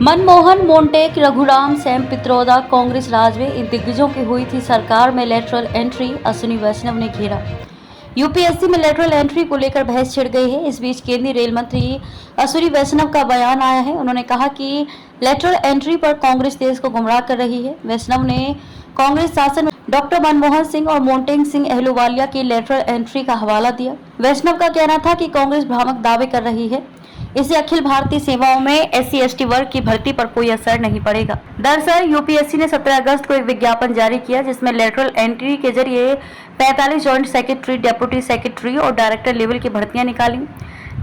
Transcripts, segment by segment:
Manmohan, Montek, Raghuram, Sam Pitroda, Congress राज में इन दिग्गजों की हुई थी सरकार में लेटरल एंट्री, अश्विनी वैष्णव ने घेरा। यूपीएससी में लेटरल एंट्री को लेकर बहस छिड़ गई है। इस बीच केंद्रीय रेल मंत्री अश्विनी वैष्णव का बयान आया है। उन्होंने कहा कि लेटरल एंट्री पर कांग्रेस देश को गुमराह कर रही है। वैष्णव ने कांग्रेस शासन में डॉक्टर मनमोहन सिंह और मोंटेक सिंह अहलूवालिया की लेटरल एंट्री का हवाला दिया। वैष्णव का कहना था कि कांग्रेस भ्रामक दावे कर रही है, इससे अखिल भारतीय सेवाओं में SC/ST वर्ग की भर्ती पर कोई असर नहीं पड़ेगा। दरअसल यूपीएससी ने 17 अगस्त को एक विज्ञापन जारी किया, जिसमें लेटरल एंट्री के जरिए 45 जॉइंट सेक्रेटरी, डेप्यूटी सेक्रेटरी और डायरेक्टर लेवल की भर्तियां निकाली।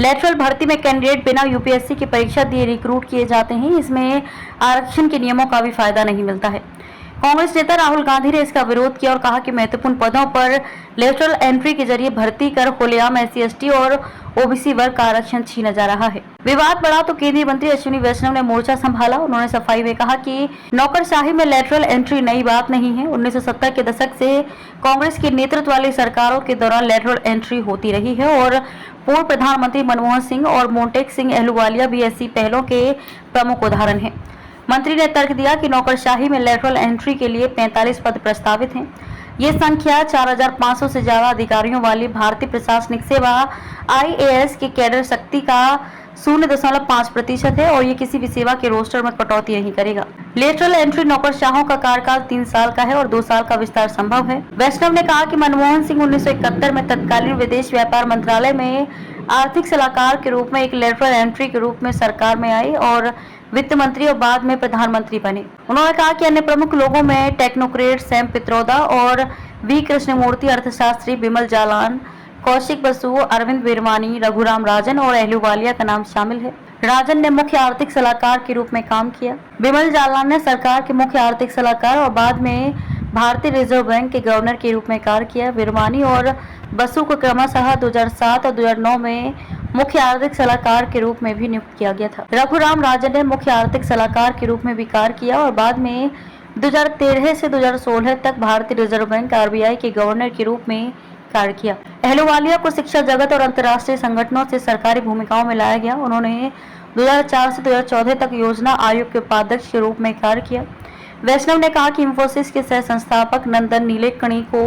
लेटरल भर्ती में कैंडिडेट बिना यूपीएससी की परीक्षा दिए रिक्रूट किए जाते हैं। इसमें आरक्षण के नियमों का भी फायदा नहीं मिलता है। कांग्रेस नेता राहुल गांधी ने इसका विरोध किया और कहा कि महत्वपूर्ण पदों पर लेटरल एंट्री के जरिए भर्ती कर खुलेआम SC/ST और OBC वर्ग का आरक्षण छीना जा रहा है। विवाद बढ़ा तो केंद्रीय मंत्री अश्विनी वैष्णव ने मोर्चा संभाला। उन्होंने सफाई में कहा कि नौकरशाही में लेटरल एंट्री नई बात नहीं है। 1970 के दशक से कांग्रेस के नेतृत्व वाली सरकारों के दौरान लेटरल एंट्री होती रही है और पूर्व प्रधानमंत्री मनमोहन सिंह और मोंटेक सिंह अहलूवालिया भी ऐसी पहलों के प्रमुख उदाहरण हैं। मंत्री ने तर्क दिया कि नौकरशाही में लेटरल एंट्री के लिए 45 पद प्रस्तावित हैं। ये संख्या 4500 से ज्यादा अधिकारियों वाली भारतीय प्रशासनिक सेवा IAS के कैडर शक्ति का 0.5% है और ये किसी भी सेवा के रोस्टर में कटौती नहीं करेगा। लेटरल एंट्री नौकरशाहों का कार्यकाल 3 साल का है और 2 साल का विस्तार संभव है। वैष्णव ने कहा कि मनमोहन सिंह 1971 में तत्कालीन विदेश व्यापार मंत्रालय में आर्थिक सलाहकार के रूप में एक लेटरल एंट्री के रूप में सरकार में आए और वित्त मंत्री और बाद में प्रधानमंत्री बने। उन्होंने कहा कि अन्य प्रमुख लोगों में टेक्नोक्रेट सैम पित्रोदा और V कृष्णमूर्ति, अर्थशास्त्री बिमल जालान, कौशिक बसु, अरविंद वीरवानी, रघुराम राजन और अहलूवालिया का नाम शामिल है। राजन ने मुख्य आर्थिक सलाहकार के रूप में काम किया। बिमल जालान ने सरकार के मुख्य आर्थिक सलाहकार और बाद में भारतीय रिजर्व बैंक के गवर्नर के रूप में कार्य किया। वीरवानी और बसु को क्रमशः 2007 और 2009 में मुख्य आर्थिक सलाहकार के रूप में भी नियुक्त किया गया था। रघुराम राजन ने मुख्य आर्थिक सलाहकार के रूप में भी कार्य किया और बाद में 2013 से 2016 तक भारतीय रिजर्व बैंक RBI के गवर्नर के रूप में कार्य किया। अहलूवालिया को शिक्षा जगत और अंतर्राष्ट्रीय संगठनों से सरकारी भूमिकाओं में लाया गया। उन्होंने 2004 से 2014 तक योजना आयोग के उपाध्यक्ष के रूप में कार्य किया। वैष्णव ने कहा कि इंफोसिस के सह संस्थापक नंदन नीलेकणी को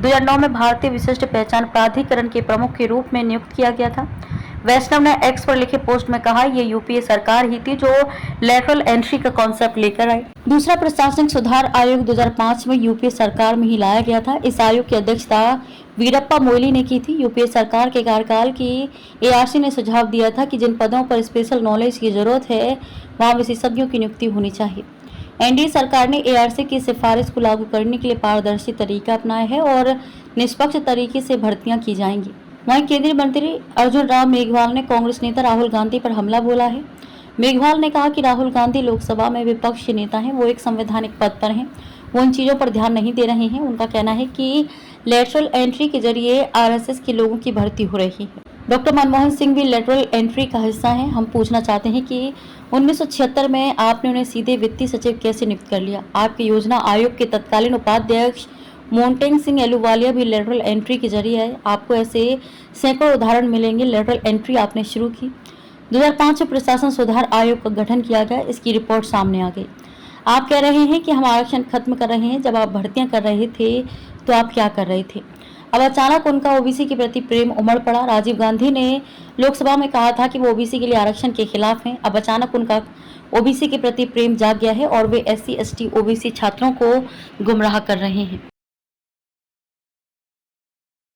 2009 में भारतीय विशिष्ट पहचान प्राधिकरण के प्रमुख के रूप में नियुक्त किया गया था। वैष्णव ने X पर लिखे पोस्ट में कहा, ये यूपीए सरकार ही थी जो लेटरल एंट्री का कॉन्सेप्ट लेकर आई। दूसरा प्रशासनिक सुधार आयोग 2005 में यूपीए सरकार में ही लाया गया था। इस आयोग की अध्यक्षता वीरप्पा मोइली ने की थी। यूपीए सरकार के कार्यकाल की ARC ने सुझाव दिया था कि जिन पदों पर स्पेशल नॉलेज की जरूरत है वहाँ विशेषज्ञों की नियुक्ति होनी चाहिए। NDA सरकार ने ARC की सिफारिश को लागू करने के लिए पारदर्शी तरीका अपनाया है और निष्पक्ष तरीके से भर्तियां की जाएंगी। वहीं केंद्रीय मंत्री अर्जुन राम मेघवाल ने कांग्रेस नेता राहुल गांधी पर हमला बोला है। मेघवाल ने कहा कि राहुल गांधी लोकसभा में विपक्ष के नेता हैं, वो एक संवैधानिक पद पर हैं, वो इन चीज़ों पर ध्यान नहीं दे रहे हैं। उनका कहना है कि लेटरल एंट्री के जरिए RSS के लोगों की भर्ती हो रही है। डॉक्टर मनमोहन सिंह भी लेटरल एंट्री का हिस्सा हैं। हम पूछना चाहते हैं कि 1976 में आपने उन्हें सीधे वित्तीय सचिव कैसे नियुक्त कर लिया? आपके योजना आयोग के तत्कालीन उपाध्यक्ष मोंटेक सिंह अहलूवालिया भी लेटरल एंट्री के जरिए आए। आपको ऐसे सैकड़ों उदाहरण मिलेंगे। लेटरल एंट्री आपने शुरू की। 2005 में प्रशासन सुधार आयोग का गठन किया गया, इसकी रिपोर्ट सामने आ गई। आप कह रहे हैं कि हम आरक्षण खत्म कर रहे हैं। जब आप भर्तियां कर रहे थे तो आप क्या कर रहे थे? अब अचानक उनका OBC के प्रति प्रेम उमड़ पड़ा। राजीव गांधी ने लोकसभा में कहा था कि वो OBC के लिए आरक्षण के खिलाफ हैं। अब अचानक उनका OBC के प्रति प्रेम जाग गया है और वे SC/ST OBC छात्रों को गुमराह कर रहे हैं।